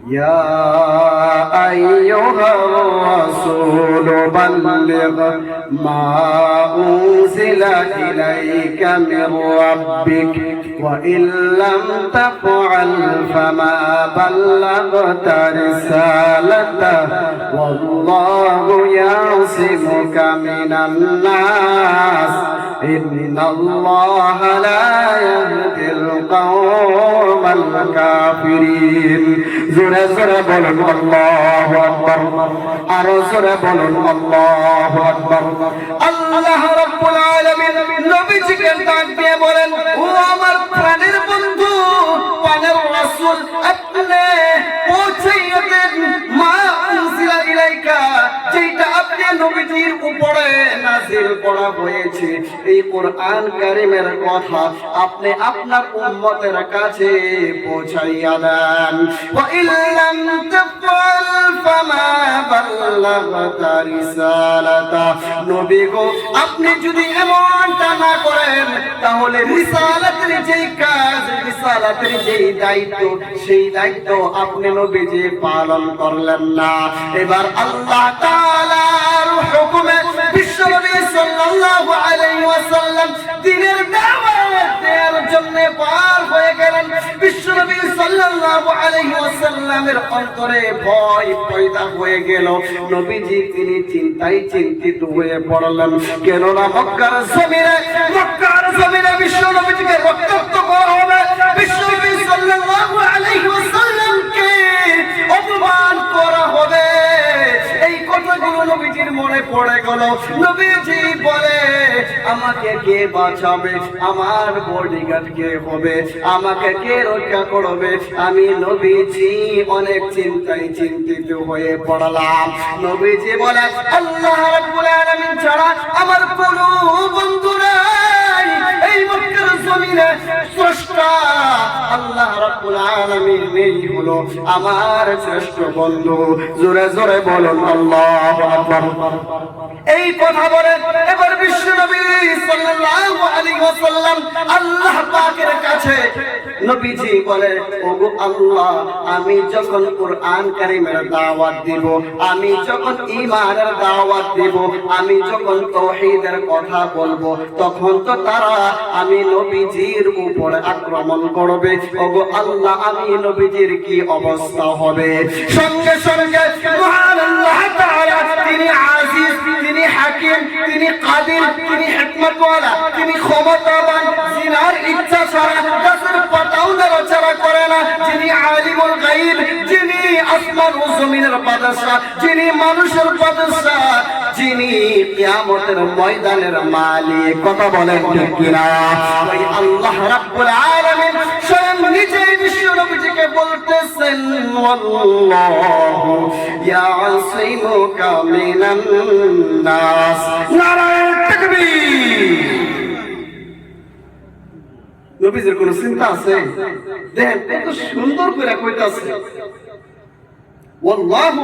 يا أيها الرسول بلغ ما أنزل إليك من ربك وإن لم تفعل فما بلغت رسالته والله يعصمك من الناس إن الله لا يهدي القوم الكافرين জোরে জোরে বলুন আল্লাহু আকবার আর জোরে বলুন আল্লাহু আকবার আল্লাহ রাব্বুল আলামিন নবীজিকে ডাক দিয়ে বলেন ও আমার প্রাণের বন্ধু প্রাণের রাসূল আপনি পৌঁছাইয়া দেন মা উনজিলা ইলাইকা যেটা আপনি নবীজির উপরে নাযিল করা হয়েছে এই কোরআন কারীমের কথা আপনি আপনার উম্মতের কাছে পৌঁছাইয়া দেন ওয়া ইল্লাম তাফআল ফামা বাল্লাগতা রিসালাতা নবী গো আপনি যদি এমনটা না করেন তাহলে রিসালাতের যেই কাজ রিসালাতের যেই দায়িত্ব সেই দায়িত্ব আপনি নবীজি পালন করলেন না এবার আল্লাহ তাআলার হুকুমে বিশ্বনবী সাল্লাল্লাহু আলাইহি ওয়াসাল্লাম দ্বীনের দাওয়াত দেওয়ার জন্য পার হয়ে গেলেন বিশ্বনবী সাল্লাল্লাহু আলাইহি ওয়াসাল্লামের অন্তরে ভয় পয়দা হয়ে গেল নবীজি তিনি চিন্তায় চিন্তিত হয়ে পড়লেন কেননা মক্কার জমিনে বিশ্বনবীকে রক্তাক্ত করা হবে বিশ্বনবী সাল্লাল্লাহু আলাইহি ওয়াসাল্লামকে অপমান করা হবে এই কথাগুলো নবীজির মনে পড়ে গেল নবীজি বলে আমাকে কে বাঁচাবে আমার বডিগার্ড কে হবে আমাকে কে রক্ষা করবে আমি নবীজি অনেক চিন্তায় চিন্তিত হয়ে পড়লাম নবীজি বলে আল্লাহ রাব্বুল আলামিন ছাড়া আমার কোনো বন্ধু নাই এই মক্কার জমিনে স্রষ্টা আল্লাহ রাব্বুল আলামিনই হলো আমার শ্রেষ্ঠ বন্ধু জোরে জোরে বলুন আল্লাহু আকবার এই কথা বলে এবার বিশ্বনবী সাল্লাল্লাহু আলাইহি ওয়াসাল্লাম আল্লাহ পাকের কাছে নবীজি বলে ওগো আল্লাহ আমি যখন কোরআন কারীমের দাওয়াত দিব আমি যখন ঈমানের দাওয়াত দিব আমি যখন তাওহীদের কথা বলবো তখন তো তারা আমি নবীজির উপর আক্রমণ করবে ওগো আল্লাহ আমি নবীজির কি অবস্থা হবে সঙ্গে সঙ্গে মহান আল্লাহ তাআলা তিনি আজিজ তিনি হাকিম তিনি কাদির তিনি হিকমতওয়ালা তিনি ক্ষমতাবান জিনার ইচ্ছা ছাড়া গাছের পাতাও নড়াচড়া করে না যিনি আলিমুল গায়ব যিনি আসমান ও জমিনের বাদশা যিনি মানুষের বাদশা যিনি কিয়ামতের ময়দানের মালিক কথা বলেন ঠিক কিনা ওই আল্লাহ রাব্বুল আলামিন স্বয়ং নিজেই বিশ্বনবীকে বলতেছেন আল্লাহু ইয়াসিমুকা মিনান নাস নারায়ে তাকবীর নবীজির কোন চিন্তা আছে দেখেন কত সুন্দর করে কইতাছে ওয়াল্লাহু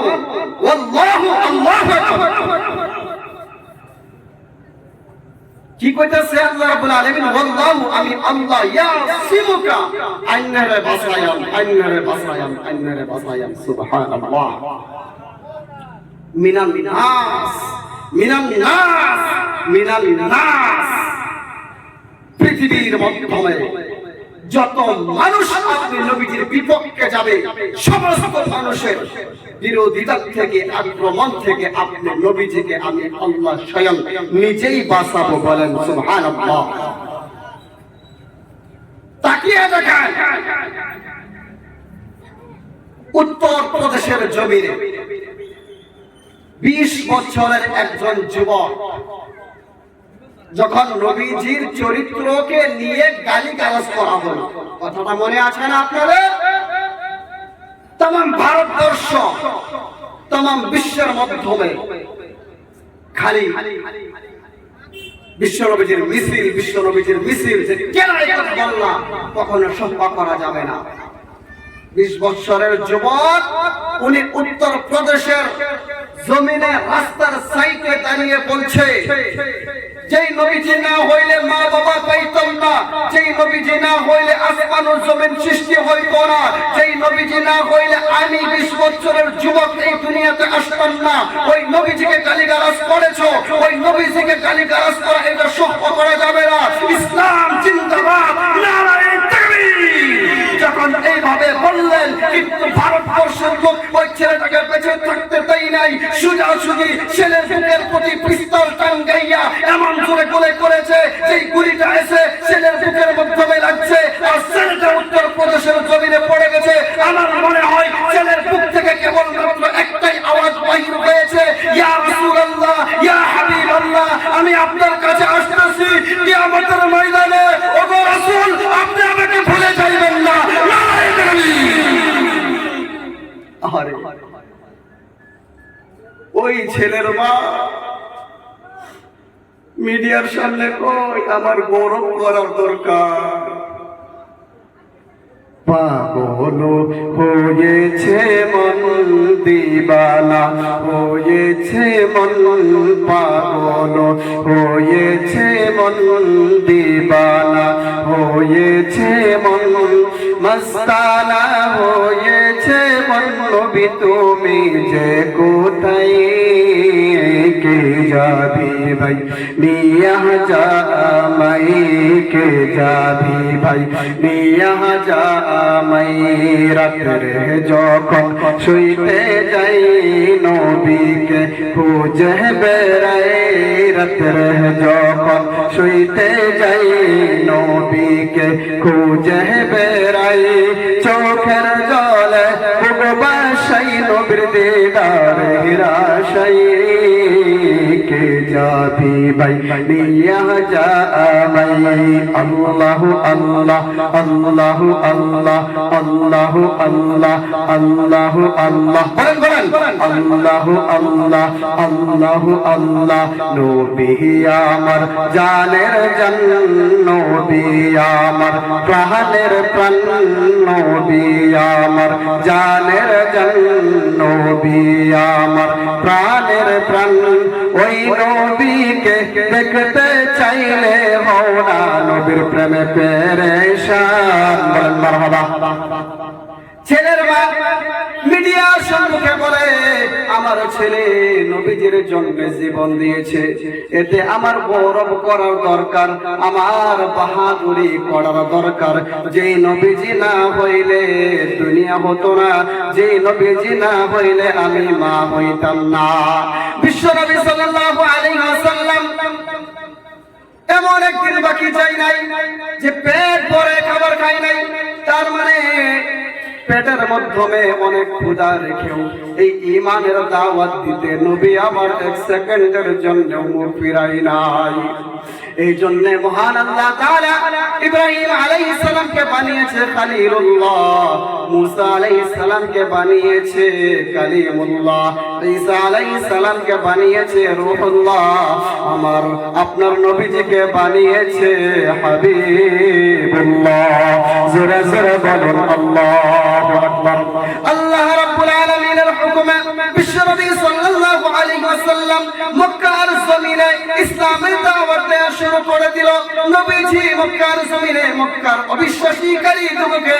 ওয়াল্লাহু আল্লাহু আকবার কি কইতাছে আল্লাহ রাব্বুল আলামিন ওয়াল্লাহু আমি আল্লাহ ইয়াসিমুকা আইনারে বাসায়াম সুবহানাল্লাহ মিনান নাস পৃথিবীর মাধ্যমে যত মানুষ আপনি নবীজির বিপক্ষে যাবে সমস্ত মানুষের বিরোধিতা থেকে আক্রমণ থেকে আপনি নবীজিকে আমি আল্লাহ স্বয়ং নিজেই বাঁচাবো বলেন সুবহানাল্লাহ তাকিয়ে দেখেন উত্তর প্রদেশের জমিনে 20 বছরের একজন যুবক যখন নবীজির চরিত্রকে নিয়ে গালিগালাজ করা হলো কথাটা মনে আছে না আপনাদের तमाम ভারতবর্ষ तमाम বিশ্বের মাধ্যমে খালি বিশ্বনবীর মিছিল যে কেন এই কথা বললাম কখনো সম্ভব করা যাবে না 20 বছরের যুবক উনি উত্তর প্রদেশের জমিনে রাস্তার সাইডে দাঁড়িয়ে বলছে যেই নবীজি না হইলে মা বাবা পাইতাম না, যেই নবীজি না হইলে আসমান ও জমিন সৃষ্টি হইতো না, যেই নবীজি না হইলে আমি 20 বছরের যুবক এই দুনিয়াতে আসতাম না। ওই নবীজিকে গালিগালাজ করেছো, ওই নবীজিকে গালিগালাজ করা এটা সহ্য করা যাবে না। ইসলাম জিন্দাবাদ, নারায়ে তাকবীর। যখন এইভাবে বললেন, কিন্তু ভারতবর্ষের লোক ওই ছেলেটাকে বেঁচে থাকতে দেয় নাই। সোজাসুজি ছেলের বুকের প্রতি পিস্তল টাঙ্গাইয়া এমন জোরে গুলি করেছে, যেই গুলিটা এসে ছেলের বুকের মাধ্যমে লাগছে আর ছেলেটা উত্তর প্রদেশের জমিনে পড়ে গেছে। আমার মনে হয় ছেলের বুক থেকে কেবলমাত্র একটাই আওয়াজ বাহির হয়েছে, ইয়া রাসূলুল্লাহ, ইয়া হাবিবাল্লাহ, আমি আপনার কাছে আসতেছি কিয়ামতের ময়দানে। ওগো রাসূল, আপনি আমাকে ভুলে যাইবেন না। নারায়ে তাকবীর। ওই ছেলের মা মিডিয়ার সামনে কই আমার গৌরব করার দরকার। পাগল হয়েছে মন দিবানা, হয়েছে মন পাগল হয়েছে মন দিবানা, হয়েছে মন মস্তানা, হয়েছে মন নবী তুমি যে কোথায় কে যাবি ভাই নিয়া জামাই, কে যাবি ভাই নিয়া জামাই। রাত্রে যখন শুইতে যাই নবীকে খুঁজে বেড়াই, রাত্রে যখন শুইতে যাই নবীকে খুঁজে বেড়াই। চোখের জলে বুক বাসাই নবীর দিদারে রাশাই, কে যাবি ভাই নিয়া জামাই। আল্লাহু আল্লাহ, আল্লাহু আল্লাহ, আল্লাহু আল্লাহ, আল্লাহু আল্লাহ, বলেন বলেন, আল্লাহু আল্লাহ, আল্লাহু আল্লাহ। নবী আমার জানের জান, নবী আমার প্রাণের প্রাণ, নবী আমার জানের জান, নবী আমার প্রাণের প্রাণ। ওই নবীকে দেখতে চাইলে হও না নবীর প্রেমে পেরেশান। বলেন মারহাবা। ছেলের মা মিডিয়ার সম্মুখে বলে, আমার ছেলে নবীজির জন্য জীবন দিয়েছে, এতে আমার গৌরব করার দরকার, আমার বাহাদুরি করার দরকার। যেই নবীজি না হইলে দুনিয়া হতো না, যেই নবীজি না হইলে আমি মা হইতাম না। বিশ্বনবী সাল্লাল্লাহু আলাইহি ওয়াসাল্লাম এমন একদিন বাকি যায় নাই যে পেট ভরে খাবার খাই নাই। তার মানে পেটের মাধ্যমে অনেক ক্ষুধা রেখেও এই ঈমানের দাওয়াত দিতে নবী আমার 1 সেকেন্ডের জন্য মুখ ফিরাই নাই। এই জন্য মহান আল্লাহ তাআলা ইব্রাহিম আলাইহিস সালামকে বানিয়েছে খলিলুল্লাহ, মুসা আলাইহিস সালামকে বানিয়েছে কালিমুল্লাহ, ঈসা আলাইহিস সালামকে বানিয়েছে রূহুল্লাহ, আমার আপনার নবীজিকে বানিয়েছে হাবিবুল্লাহ। জোরে জোরে বলুন আল্লাহু আকবার। আল্লাহ রাব্বুল আলামিনের হুকুমে বিশ্বনবী সাল্লাল্লাহু আলাইহি ওয়াসাল্লাম মক্কার জমিনে ইসলামের দাওয়াত দেয়া শুরু করে দিল। নবীজি মক্কার জমিনে মক্কার অবিশ্বাসীকারী লোককে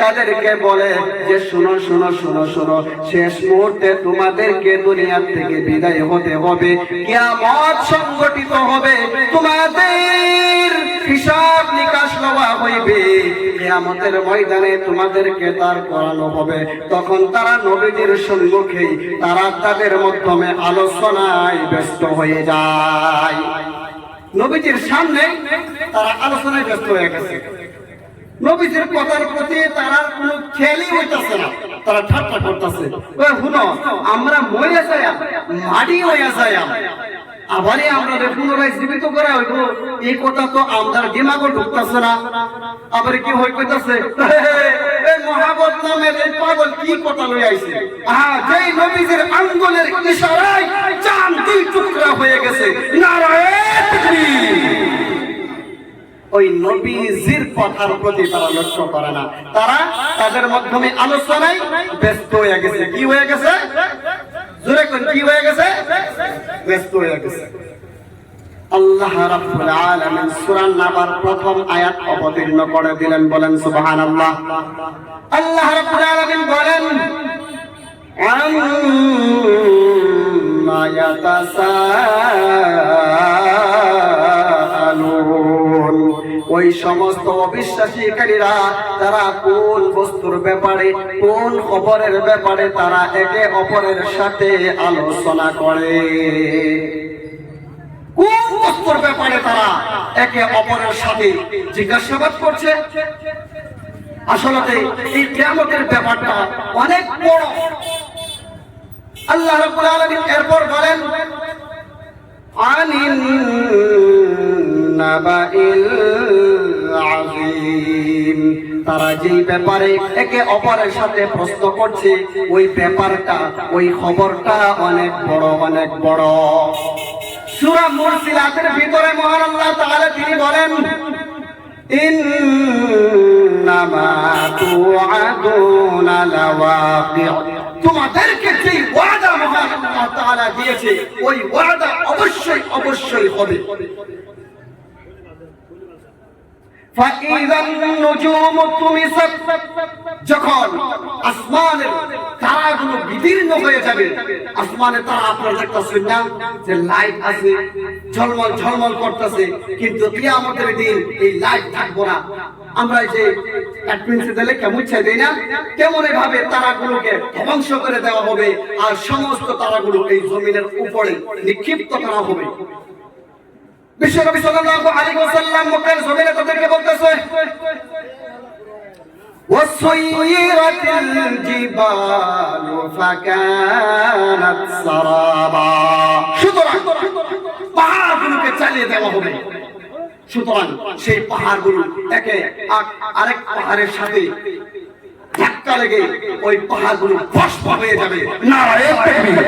তাদেরকে বলে যে শুনো শুনো শুনো শুনো, শেষ মুহূর্তে তোমাদেরকে দুনিয়া থেকে বিদায় হতে হবে, কিয়ামত সংগঠিত হবে, তোমাদের হিসাব নিকাশ নেওয়া হইবে, কিয়ামতের ময়দানে তোমাদেরকে দাঁড় করানো হবে। তখন তারা নবীজির সম্মুখে তারা তাদের মাধ্যমে আলোচনায় ব্যস্ত হয়ে যায়। নবীজির সামনে তারা আলোচনায় ব্যস্ত হয়ে গেছে। নবীজির কথার প্রতি তারা কোনো খেয়ালই হইতাছে না, তারা ঠাট্টা করতেছে। শুনো, আমরা মরে যাই, মাটি হয়ে যাই, আবারই আমরা পুনরায় জীবিত করা হইব, এই কথা তো আমাদের দিমাগও ঢুকতেছে না। আবার কি হই কইতাছে, এই মহাবত নামের এই পাগল কি কথা লই আইছে। যেই নবীজির আঙ্গুলের ইশারায় চাঁদ 2 টুকরা হয়ে গেছে। নারায়ে তাকবীর। ওই নবীজির কথার প্রতি তারা লক্ষ্য করে না, তারা তাদের মাধ্যমে আলোচনায় ব্যস্ত হয়ে গেছে। কি হয়ে গেছে? জোরে কোন কি হয়ে গেছে? ব্যস্ত হয়ে গেছে। আল্লাহ রাব্বুল আলামিন সূরা নাবার প্রথম আয়াত অবতীর্ণ করে দিলেন, বলেন সুবহানাল্লাহ। আল্লাহ রাব্বুল আলামিন বলেন আম্মা ইয়াতাসাআলুন, ওই সমস্ত অবিশ্বাসীকারীরা তারা কোন বস্তুর ব্যাপারে, কোন খবরের ব্যাপারে তারা একে অপরের সাথে আলোচনা করে। কোন বস্তুর ব্যাপারে তারা একে অপরের সাথে জিজ্ঞাসাবাদ করছে? আসলে এই কিয়ামতের ব্যাপারটা অনেক বড়। আল্লাহ রাব্বুল আলামিন এরপর বলেন আনিন নাবাইল আযীম, তারা যেই ব্যাপারে একে অপরের সাথে প্রশ্ন করছে ওই ব্যাপারটা, ওই খবরটা অনেক বড়, অনেক বড়। সূরা মুরসিলাতের ভিতরে মহান আল্লাহ তাআলা তিনি বলেন ইন্নামা তুআদুনা লাওয়াকি', তোমাদেরকে যে ওয়াদা মহান আল্লাহ তাআলা দিয়েছে ওই ওয়াদা অবশ্যই অবশ্যই হবে। ফাইযান নুজুমু তুমিসাত, যখন আসমানের তারাগুলো বিদীর্ণ হয়ে যাবে। আসমানের তারা আপনারা দেখতেছেন না যে লাইট আছে, ঝলমল ঝলমল করতেছে, কিন্তু কিয়ামতের দিন এই লাইট থাকবো না। আমরা যে অ্যাডভেন্সে দিলে কেমন চাই দেই না, কেমন এভাবে তারাগুলোকে ধ্বংস করে দেওয়া হবে আর সমস্ত তারাগুলো এই জমিনের উপরে নিক্ষিপ্ত করা হবে। বিশ্বনবী সাল্লাল্লাহু আলাইহি ওয়াসাল্লাম মক্কার জমিনে তাদেরকে বলতেছে ওয়াসুইরাতিল জিবালু ফাকানাত সারাবা, সুতরাং পাহাড়গুলোকে চালিয়ে দেওয়া হবে। সুতরাং সেই পাহাড়গুলো একে আরেক পাহাড়ের সাথে ধাক্কা লেগে ওই পাহাড়গুলো ভস্ম হয়ে যাবে। নারায়ে তাকবীর।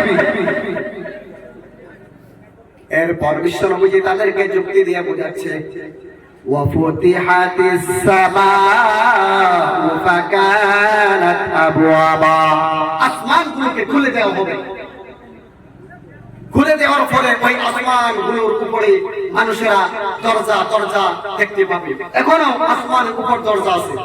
এরপর বিশ্বনবী তাদেরকে যুক্তি দিয়ে বোঝাচ্ছে ওয়াফুতিহাতিস সামাউ ফাকানাত আবওয়াবা, আসমানগুলোকে খুলে দেওয়া হবে। খুলে দেওয়ার ফলে ওই আসমানগুলোর উপরে মানুষেরা দরজা দরজা দেখতে পাবে। এখনো আসমানের উপর দরজা আছে,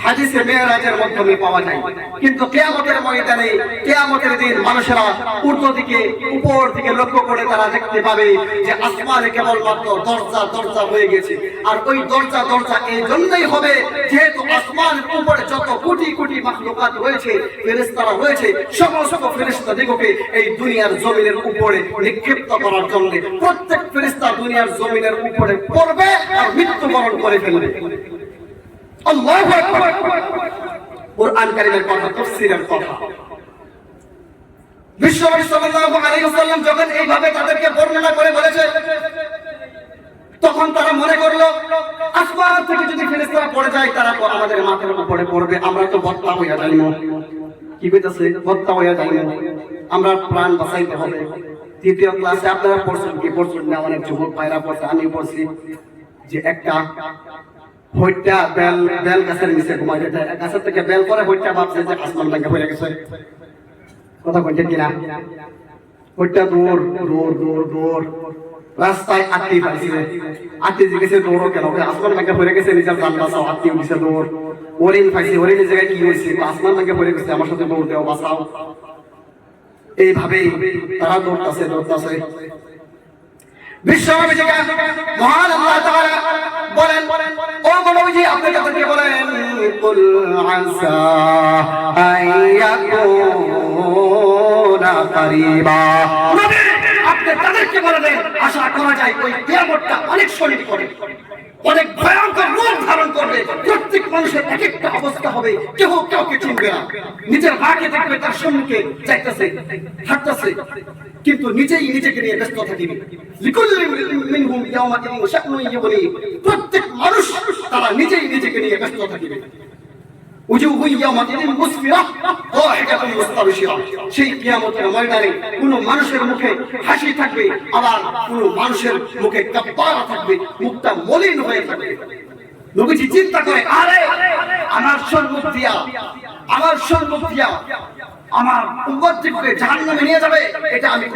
হাদিসে মেরাজের মাধ্যমে পাওয়া যায়। কিন্তু কিয়ামতের ময়দানে, কিয়ামতের দিন মানুষেরা উর্ধ্ব দিকে, উপর দিকে লক্ষ্য করে তারা দেখতে পাবে যে আসমানে কেবলমাত্র দরজা দরজা হয়ে গেছে। আর ওই দরজা দরজা এই জন্যই হবে যেহেতু আসমানের উপরে যত কোটি কোটি মাখলুকাত রয়েছে, ফেরেশতারা রয়েছে, সমস্ত ফেরেশতা দিগকে এই দুনিয়ার জমিনের উপরে নিক্ষিপ্ত করার জন্য প্রত্যেক ফেরেশতা দুনিয়ার জমিনের উপরে পড়বে আর মৃত্যুবরণ করে ফেলবে। আল্লাহু আকবার। কুরআন কারীমের কথা, তাফসীরের কথা। বিশ্বনবী সাল্লাল্লাহু আলাইহি ওয়াসাল্লাম যখন এইভাবে তাদেরকে বর্ণনা করে বলেছে, তখন তারা মনে করলো আসমান থেকে যদি ফেরেশতারা পড়ে যায় তারা তো আমাদের মাথার উপরে পড়বে, আমরা তো বত্তা হইয়া যাইব। কি কইতাছে? বত্তা হইয়া যাইব, আমরা প্রাণ বাঁচাইতে হবে। তৃতীয় ক্লাসে আপনারা পড়ছেন কি পড়ছেন না, অনেক যুবক ভাইরা পড়ছে, আমি পড়ছি, যে একটা হইটা বেল বেল গাছের নিচে ঘুমাই যেতে, গাছের থেকে বেল করে হইটা ভাবছে যে আসমান থেকে হয়ে গেছে। কথা কইতে কিনা? হইটা দূর দূর দূর দূর রাস্তায় আটকে পাইছে, আটকে জিজ্ঞেসে দৌড়ো কেন? আসমান থেকে হয়ে গেছে, নিজের জান বাঁচাও। আটকে উঠেছে দৌড়, ওরিন পাইছে, ওরিনের জায়গায় কি হয়েছে? আসমান থেকে হয়ে গেছে, আমার সাথে দৌড় দেও, বাঁচাও। এইভাবে তারা দৌড়তাছে দৌড়তাছে। বিশ্বনবী মহান আল্লাহ তাআলা বলেন, ও নবীজি আপনি তাদেরকে বলেন কুল আসা আইয়াকুনা কারীবা, নবী আপনি তাদেরকে বলে দেন আশা করা যায় ওই কিয়ামতটা অনেক সন্নিকটে, অনেক ভয়ঙ্কর রূপ ধারণ করবে। প্রত্যেক মানুষের এক একটা অবস্থা হবে, কেউ কাউকে চিনবে না। নিজের ভাগে দেখবে তার সম্মুখে যাইতেছে হাঁটতেছে, কিন্তু নিজেই নিজেকে নিয়ে ব্যস্ত থাকিবে। প্রত্যেক মানুষ তারা নিজেই নিজেকে নিয়ে ব্যস্ত থাকিবে। সেই কিয়ামতের ময়দানে কোন মানুষের মুখে হাসি থাকবে, আবার কোন মানুষের মুখে কাফফারা থাকবে, মুখটা মলিন হয়ে থাকবে। নবীজি চিন্তা করে, আরে আমার সম্মুখ দিয়া আমার উম্মতকে জাহান্নামে নিয়ে যাবে, এটা আমি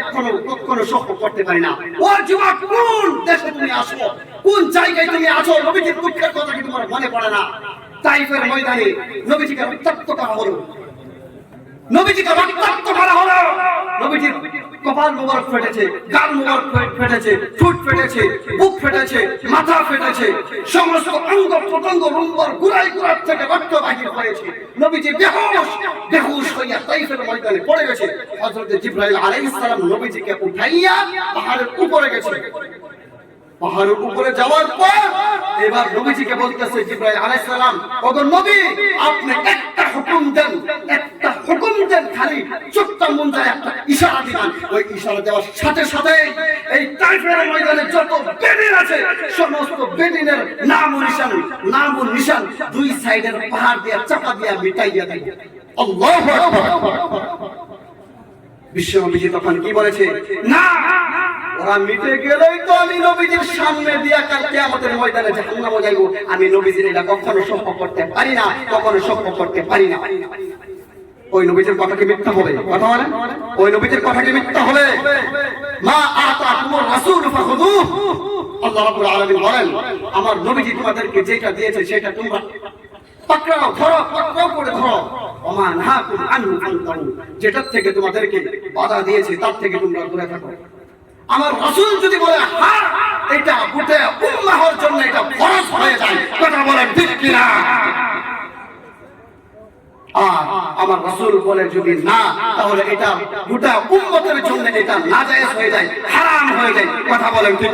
কখনো সহ্য করতে পারি না। ও যুবক, কোন দেশে তুমি আসো, কোন জায়গায় তুমি আছো, নবীজির দুঃখের কথা কি তোমার মনে পড়ে না? তাইফের ময়দানে নবীজিকে রক্তাক্ত করা হলো, নবীজিকে রক্তাক্ত করা হলো, নবীজির কপাল মোবারক ফেটেছে, গাল মোবারক ফেটেছে, ঠোঁট ফেটেছে, বুক ফেটেছে, মাথা ফেটেছে, সমস্ত অঙ্গ প্রত্যঙ্গ রুম্বর গুড়াই গুড়ার থেকে রক্ত বাহির হয়েছে। নবীজি বেহুশ হইয়া তাইফের ময়দানে পড়ে গেছে। হযরত জিবরাইল আলাইহিস সালাম নবীজিকে উঠাইয়া পাহাড়ের উপরে গেছে। পাহাড়ের উপরে যাওয়ার পর এবার নবীজিকে বলতেছে জিবরাইল আলাইহিস সালাম, ওগো নবী, আপনি একটা হুকুম দেন, একটা হুকুম দেন, খালি ছোট্ট মুঞ্জায় একটা ইশারা দিবেন। ওই ইশারা দেওয়ার সাথে সাথে এই তাইফের ময়দানে যত বেদিন আছে সমস্ত বেদিনের নাম ও নিশান দুই সাইডের পাহাড় দিয়ে চাপা দিয়ে মিটাইয়া দেয়। আল্লাহু আকবার। বিশ্বনবীজি তখন কি বলেছে? না, ওরা মিটে গেলেই তো আমি নবীজির সামনে দিয়া কাল কিয়ামতের ময়দানে জাহান্নামে যাইব। আমি নবীজির এটা কখনো সহ্য করতে পারি না, কখনো সহ্য করতে পারি না। ওই নবীজির কথা কি মিথ্যা হবে? কথা বলেন, ওই নবীজির কথা কি মিথ্যা হবে? মা আতাকুমুর রাসূল ফাখুযুহু। আল্লাহ রাব্বুল আলামিন বলেন, আমার নবীজি তোমাদেরকে যেটা দিয়েছে সেটা তোমরা পাকড়াও, পাকড়াও করে ধরো। ওমা নাহাকুম আনহু ফান্তাহু। যেটার থেকে তোমাদেরকে বাধা দিয়েছে তার থেকে তোমরা দূরে থাকো। আমার রাসূল যদি বলে হ্যাঁ, এটা গোটা উম্মাহর জন্য এটা ফরজ হয়ে যায়। কথা বলেন ঠিক কিনা? আর আমার রাসূল বলে যদি না, তাহলে এটা গোটা উম্মতের জন্য এটা নাজায়েজ হয়ে যায়, হারাম হয়ে যায়। কথা বলেন ঠিক?